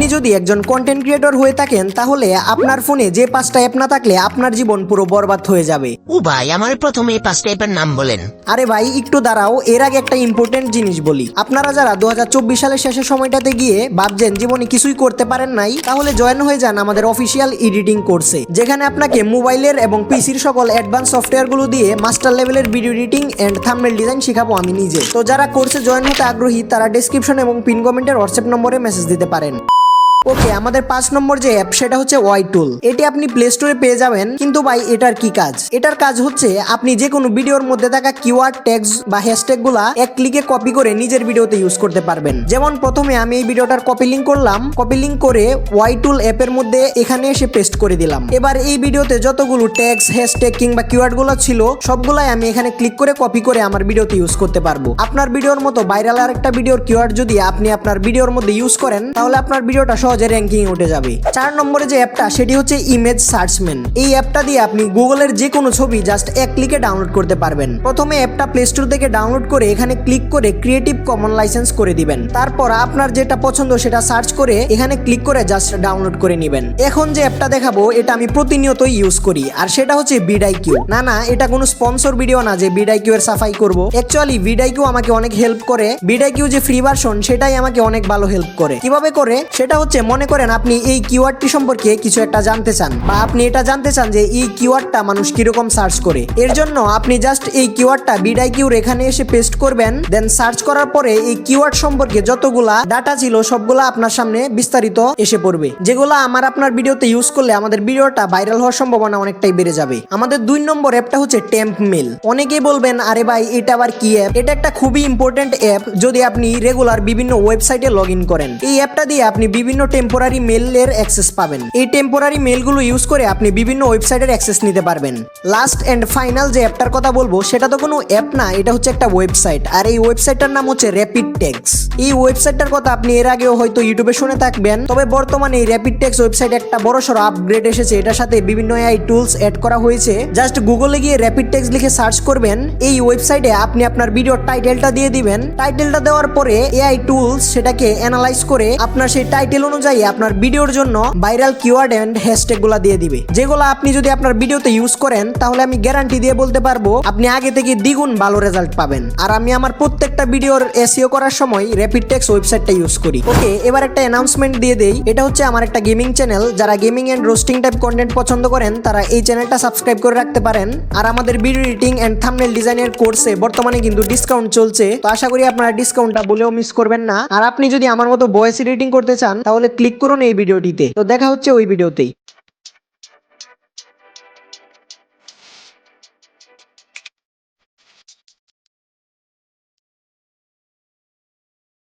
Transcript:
আপনি যদি একজন কন্টেন্ট ক্রিয়েটর হয়ে থাকেন তাহলে আপনার ফোনে যে 5টা অ্যাপ না থাকলে আপনার জীবন পুরো বরবাদ হয়ে যাবে। ও ভাই, আমার প্রথমে এই 5টা অ্যাপের নাম বলেন। আরে ভাই একটু দাঁড়াও, এর আগে একটা ইম্পর্টেন্ট জিনিস বলি। আপনারা যারা 2024 সালের শেষের সময়টাতে গিয়ে ভাবছেন জীবনে কিছুই করতে পারেন নাই, তাহলে জয়েন হয়ে যান আমাদের অফিসিয়াল এডিটিং কোর্সে, যেখানে আপনাকে মোবাইলের এবং পিসির সকল অ্যাডভান্স সফটওয়্যারগুলো দিয়ে মাস্টার লেভেলের video editing and thumbnail design শেখাবো আমি নিজে। তো যারা কোর্সে জয়েন হতে আগ্রহী তারা ডেসক্রিপশন এবং পিন কমেন্টের হোয়াটসঅ্যাপ নম্বরে মেসেজ দিতে পারেন। ওকে, আমাদের 5 নম্বর যে অ্যাপ সেটা হচ্ছে ওয়াই টুল। এটি আপনি প্লে স্টোরে পেয়ে যাবেন। কিন্তু ভাই এটার কি কাজ? এটার কাজ হচ্ছে আপনি যে কোনো ভিডিওর মধ্যে থাকা কিওয়ার্ড, ট্যাগস বা হ্যাশট্যাগ গুলা এক ক্লিকে কপি করে নিজের ভিডিওতে ইউজ করতে পারবেন। যেমন প্রথমে আমি এই ভিডিওটার কপি লিঙ্ক করলাম, কপি লিঙ্ক করে ওয়াই টুল অ্যাপের মধ্যে এখানে এসে পেস্ট করে দিলাম। এবার এই ভিডিওতে যতগুলো ট্যাগস, হ্যাশট্যাগ কিংবা কিওয়ার্ড গুলো ছিল সবগুলাই আমি এখানে ক্লিক করে কপি করে আমার ভিডিওতে ইউজ করতে পারবো। আপনার ভিডিওর মতো ভাইরাল আরেকটা ভিডিওর কিওয়ার্ড যদি আপনি আপনার ভিডিওর মধ্যে ইউজ করেন তাহলে আপনার ভিডিওটা সহজে র্যাঙ্কিং উঠে যাবে। 4 নম্বরে যে অ্যাপটা সেটি হচ্ছে ইমেজ সার্চম্যান। এই অ্যাপটা দিয়ে আপনি গুগলের যে কোনো ছবি জাস্ট এক ক্লিকে ডাউনলোড করতে পারবেন। প্রথমে অ্যাপটা প্লে স্টোর থেকে ডাউনলোড করে এখানে ক্লিক করে ক্রিয়েটিভ কমন লাইসেন্স করে দিবেন। তারপর আপনার যেটা পছন্দ সেটা সার্চ করে এখানে ক্লিক করে জাস্ট ডাউনলোড করে নেবেন। এখন যে অ্যাপটা দেখাবো এটা আমি প্রতিনিয়ত ইউজ করি, আর সেটা হচ্ছে ভিডিআইকিউ। না এটা কোনো স্পন্সর ভিডিও না যে ভিডিআইকিউ এর সাফাই করব। অ্যাকচুয়ালি ভিডিআইকিউ আমাকে অনেক হেল্প করে। ভিডিআইকিউ যে ফ্রি ভার্সন সেটাই আমাকে অনেক ভালো হেল্প করে। কিভাবে করে? সেটা হচ্ছে মনে করেন আপনি এই কিওয়ার্ডটি সম্পর্কে কিছু একটা জানতে চান, বা আপনি এটা জানতে চান যে এই কিওয়ার্ডটা মানুষ কিরকম সার্চ করে। এর জন্য আপনি জাস্ট এই কিওয়ার্ডটা ভিডিআইকিউর এখানে এসে পেস্ট করবেন। দেন সার্চ করার পরে এই কিওয়ার্ড সম্পর্কে যতগুলা ডাটা ছিল সবগুলা আপনার সামনে বিস্তারিত এসে পড়বে, যেগুলা আপনার ভিডিওতে ইউজ করলে আমাদের ভিডিওটা ভাইরাল হওয়ার সম্ভাবনা অনেকটাই বেড়ে যাবে। আমাদের 2 নম্বর অ্যাপটা হচ্ছে টেম্প মেল। অনেকেই বলবেন আরে ভাই এটা আবার কি অ্যাপ? এটা একটা খুবই ইম্পর্টেন্ট অ্যাপ যদি আপনি রেগুলার বিভিন্ন ওয়েবসাইটে লগ ইন করেন। এই অ্যাপটা দিয়ে আপনি বিভিন্ন টেম্পোরারি মেলের অ্যাক্সেস পাবেন। এই টেম্পোরারি মেলগুলো ইউজ করে আপনি বিভিন্ন ওয়েবসাইটের অ্যাক্সেস নিতে পারবেন। লাস্ট এন্ড ফাইনাল যে অ্যাপটার কথা বলবো সেটা তো কোনো অ্যাপ না, এটা হচ্ছে একটা ওয়েবসাইট। আর এই ওয়েবসাইটটার নাম হচ্ছে র্যাপিড টেক্স। এই ওয়েবসাইটটার কথা আপনি এর আগেও হয়তো ইউটিউবে শুনে থাকবেন, তবে বর্তমানে এই র্যাপিড টেক্স ওয়েবসাইট একটা বড়সড় আপগ্রেড এসেছে। এটার সাথে বিভিন্ন এআই টুলস অ্যাড করা হয়েছে। জাস্ট গুগলে গিয়ে র্যাপিড টেক্স লিখে সার্চ করবেন। এই ওয়েবসাইটে আপনি আপনার ভিডিওর টাইটেলটা দিয়ে দিবেন। টাইটেলটা দেওয়ার পরে এআই টুলস সেটাকে অ্যানালাইজ করে আপনার সেই টাইটেল অনুযায়ী আপনার ভিডিওর জন্য ভাইরাল কিওয়ার্ড এন্ড হ্যাশট্যাগ গুলা দিয়ে দিবে, যেগুলো আপনি যদি আপনার ভিডিওতে ইউজ করেন তাহলে আমি গ্যারান্টি দিয়ে বলতে পারবো আপনি আগে থেকে দ্বিগুণ ভালো রেজাল্ট পাবেন। আর আমি আমার প্রত্যেকটা ভিডিওর এসইও করার সময় র্যাপিড টেক্স ওয়েবসাইটটা ইউজ করি। ওকে, এবার একটা অ্যানাউন্সমেন্ট দিয়ে দেই। এটা হচ্ছে আমার একটা গেমিং চ্যানেল। যারা gaming and roasting type content পছন্দ করেন তারা এই চ্যানেলটা সাবস্ক্রাইব করে রাখতে পারেন। আর আমাদের ভিডিও এডিটিং এন্ড থাম্বনেল ডিজাইনের কোর্সে বর্তমানে কিন্তু ডিসকাউন্ট চলছে, তো আশা করি আপনারা ডিসকাউন্টটা বলেও মিস করবেন না। আর আপনি যদি আমার মতো ভয়েস এডিটিং করতে চান তাহলে ক্লিক করুন এই ভিডিওটিতে। তো দেখা হচ্ছে ওই ভিডিওতেই।